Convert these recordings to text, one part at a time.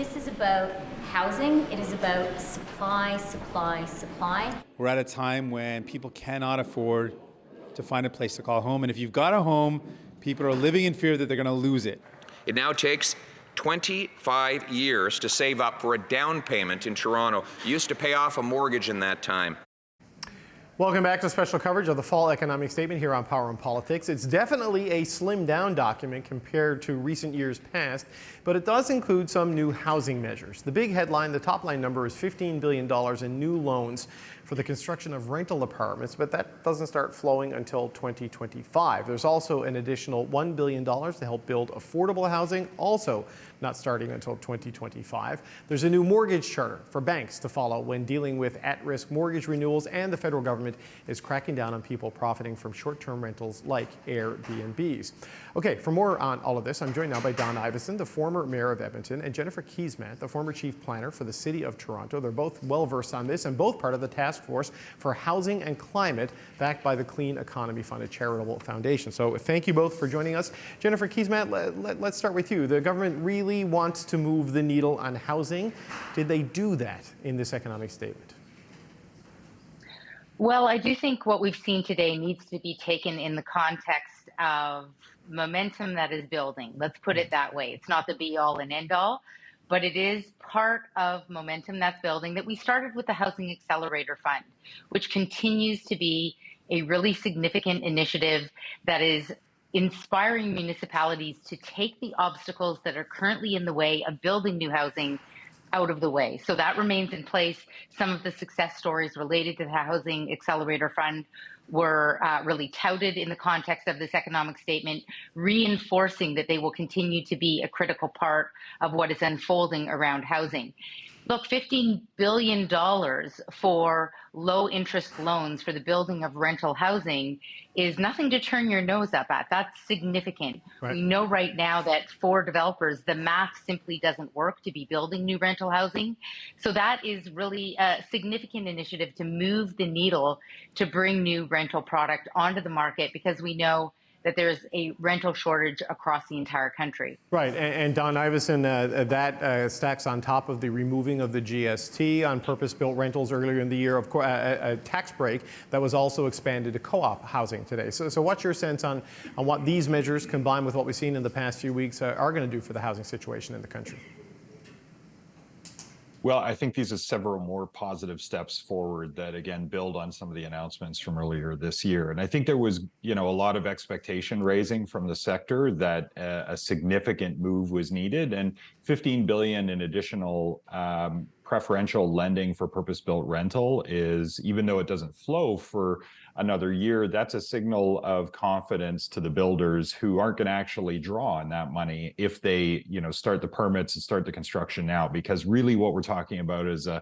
This is about housing. It is about supply, supply, supply. We're at a time when people cannot afford to find a place to call home. And if you've got a home, people are living in fear that they're going to lose it. It now takes 25 years to save up for a down payment in Toronto. You used to pay off a mortgage in that time. Welcome back to special coverage of the Fall Economic Statement here on Power and Politics. It's definitely a slimmed down document compared to recent years past, but it does include some new housing measures. The big headline, the top line number, is $15 billion in new loans for the construction of rental apartments, but that doesn't start flowing until 2025. There's also an additional $1 billion to help build affordable housing, also not starting until 2025. There's a new mortgage charter for banks to follow when dealing with at-risk mortgage renewals, and the federal government is cracking down on people profiting from short-term rentals like Airbnbs. Okay, for more on all of this, I'm joined now by Don Iveson, the former mayor of Edmonton, and Jennifer Keesmaat, the former chief planner for the City of Toronto. They're both well-versed on this and both part of the task force for housing and climate backed by the Clean Economy Fund, a charitable foundation. So thank you both for joining us. Jennifer Keesmaat, let's start with you. The government really wants to move the needle on housing. Did they do that in this economic statement? Well, I do think what we've seen today needs to be taken in the context of momentum that is building. Let's put it that way. It's not the be-all and end-all, but it is part of momentum that's building that we started with the Housing Accelerator Fund, which continues to be a really significant initiative that is inspiring municipalities to take the obstacles that are currently in the way of building new housing out of the way. So that remains in place. Some of the success stories related to the Housing Accelerator Fund were really touted in the context of this economic statement, reinforcing that they will continue to be a critical part of what is unfolding around housing. Look, $15 billion for low-interest loans for the building of rental housing is nothing to turn your nose up at. That's significant. Right. We know right now that for developers, the math simply doesn't work to be building new rental housing. So that is really a significant initiative to move the needle to bring new rental product onto the market, because we know that there's a rental shortage across the entire country. Right, and Don Iveson, that stacks on top of the removing of the GST on purpose-built rentals earlier in the year, of course, a tax break that was also expanded to co-op housing today. So what's your sense on what these measures, combined with what we've seen in the past few weeks, are going to do for the housing situation in the country? Well, I think these are several more positive steps forward that, again, build on some of the announcements from earlier this year. And I think there was, a lot of expectation raising from the sector that a significant move was needed. And $15 billion in additional preferential lending for purpose-built rental is, even though it doesn't flow for another year, that's a signal of confidence to the builders who aren't going to actually draw on that money if they, start the permits and start the construction now. Because really what we're talking about is a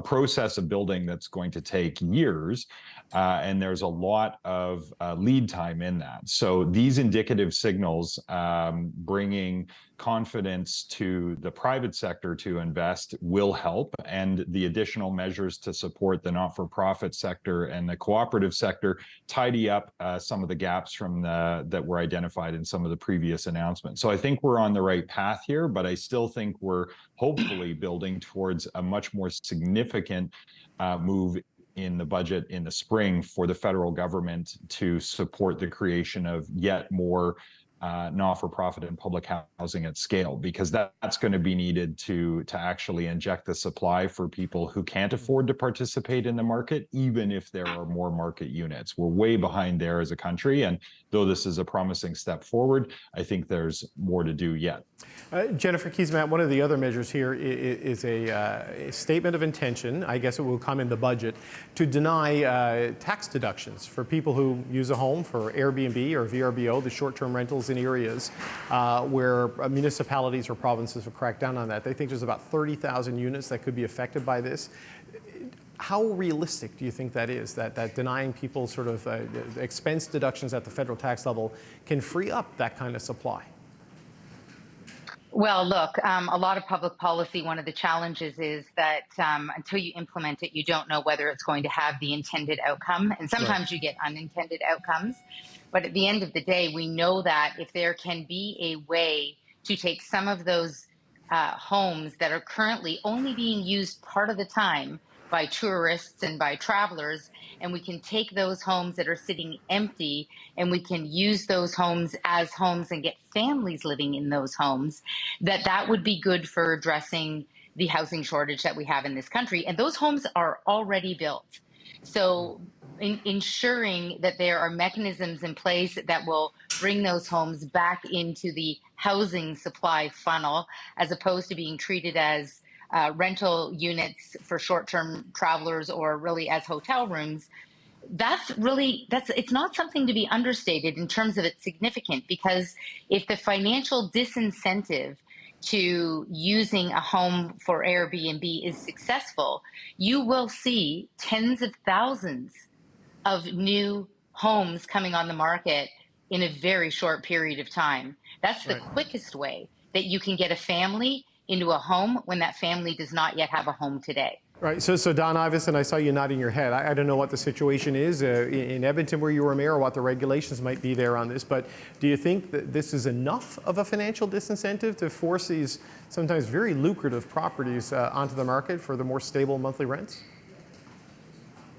process of building that's going to take years, and there's a lot of lead time in that. So these indicative signals bringing confidence to the private sector to invest will help, and the additional measures to support the not-for-profit sector and the cooperative sector tidy up some of the gaps from that were identified in some of the previous announcements. So I think we're on the right path here, but I still think we're hopefully building towards a much more significant move in the budget in the spring for the federal government to support the creation of yet more not-for-profit and public housing at scale, because that's going to be needed to actually inject the supply for people who can't afford to participate in the market, even if there are more market units. We're way behind there as a country, and though this is a promising step forward, I think there's more to do yet. Jennifer Keesmaat, one of the other measures here is a statement of intention, I guess it will come in the budget, to deny tax deductions for people who use a home for Airbnb or VRBO, the short-term rentals in areas where municipalities or provinces have cracked down on that. They think there's about 30,000 units that could be affected by this. How realistic do you think that is, that denying people sort of expense deductions at the federal tax level can free up that kind of supply? Well, look, a lot of public policy, one of the challenges is that until you implement it, you don't know whether it's going to have the intended outcome. And sometimes you get unintended outcomes. But at the end of the day, we know that if there can be a way to take some of those homes that are currently only being used part of the time by tourists and by travelers, and we can take those homes that are sitting empty and we can use those homes as homes and get families living in those homes, that would be good for addressing the housing shortage that we have in this country. And those homes are already built. So ensuring that there are mechanisms in place that will bring those homes back into the housing supply funnel, as opposed to being treated as rental units for short-term travelers or really as hotel rooms, it's not something to be understated in terms of its significance, because if the financial disincentive to using a home for Airbnb is successful, you will see tens of thousands of new homes coming on the market in a very short period of time. That's the quickest way that you can get a family into a home when that family does not yet have a home today. Right. So Don Iveson, I saw you nodding your head. I don't know what the situation is in Edmonton where you were mayor, or what the regulations might be there on this, but do you think that this is enough of a financial disincentive to force these sometimes very lucrative properties onto the market for the more stable monthly rents?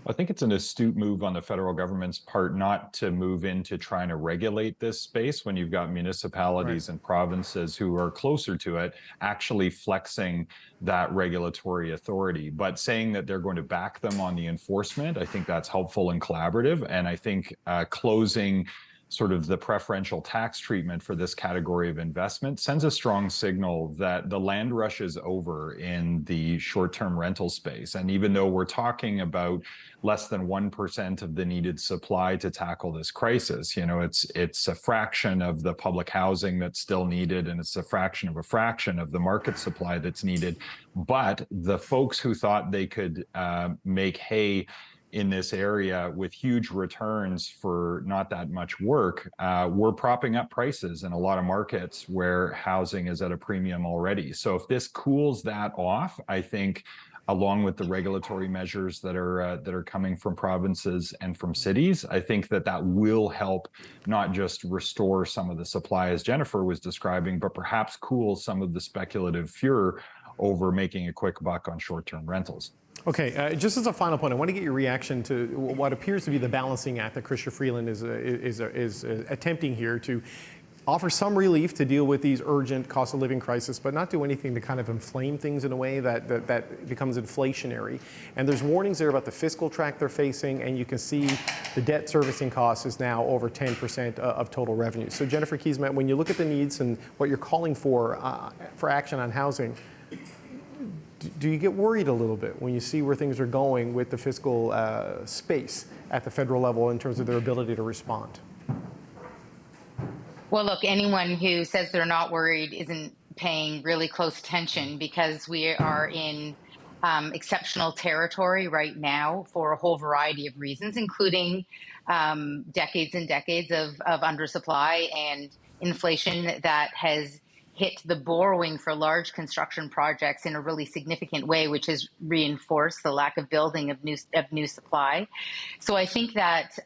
I think it's an astute move on the federal government's part not to move into trying to regulate this space when you've got municipalities and provinces who are closer to it actually flexing that regulatory authority. But saying that they're going to back them on the enforcement, I think that's helpful and collaborative. And I think closing sort of the preferential tax treatment for this category of investment sends a strong signal that the land rush is over in the short-term rental space. And even though we're talking about less than 1% of the needed supply to tackle this crisis, you know, it's a fraction of the public housing that's still needed, and it's a fraction of the market supply that's needed. But the folks who thought they could make hay in this area with huge returns for not that much work, we're propping up prices in a lot of markets where housing is at a premium already. So if this cools that off, I think, along with the regulatory measures that are coming from provinces and from cities, I think that will help not just restore some of the supply, as Jennifer was describing, but perhaps cool some of the speculative furor over making a quick buck on short-term rentals. Okay, just as a final point, I want to get your reaction to what appears to be the balancing act that Chrystia Freeland is attempting here to offer some relief to deal with these urgent cost of living crisis, but not do anything to kind of inflame things in a way that becomes inflationary. And there's warnings there about the fiscal track they're facing, and you can see the debt servicing cost is now over 10% of total revenue. So Jennifer Keesmaat, when you look at the needs and what you're calling for action on housing, do you get worried a little bit when you see where things are going with the fiscal space at the federal level in terms of their ability to respond? Well, look, anyone who says they're not worried isn't paying really close attention, because we are in exceptional territory right now for a whole variety of reasons, including decades and decades of undersupply and inflation that has hit the borrowing for large construction projects in a really significant way, which has reinforced the lack of building of new supply. So I think that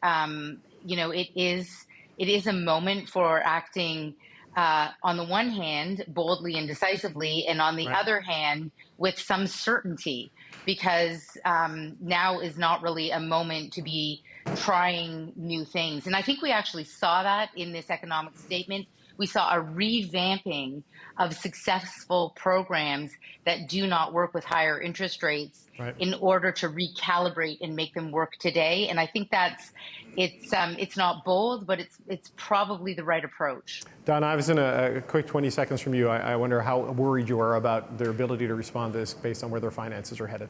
it is a moment for acting on the one hand boldly and decisively, and on the other hand with some certainty, because now is not really a moment to be trying new things. And I think we actually saw that in this economic statement. We saw a revamping of successful programs that do not work with higher interest rates in order to recalibrate and make them work today. And I think it's not bold, but it's probably the right approach. Don Iveson, a quick 20 seconds from you. I wonder how worried you are about their ability to respond to this based on where their finances are headed.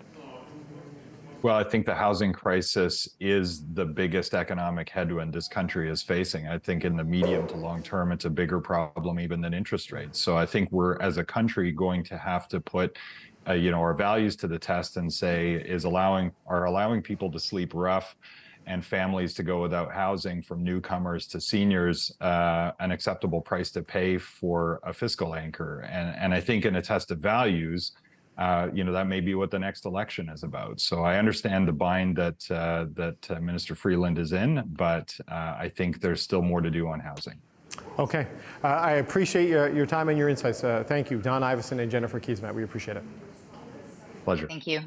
Well, I think the housing crisis is the biggest economic headwind this country is facing. I think in the medium to long term, it's a bigger problem even than interest rates. So I think we're, as a country, going to have to put our values to the test and say, are allowing people to sleep rough and families to go without housing, from newcomers to seniors, an acceptable price to pay for a fiscal anchor. And I think in a test of values, that may be what the next election is about. So I understand the bind that Minister Freeland is in, but I think there's still more to do on housing. Okay. I appreciate your time and your insights. Thank you, Don Iveson and Jennifer Keesmaat. We appreciate it. Pleasure. Thank you.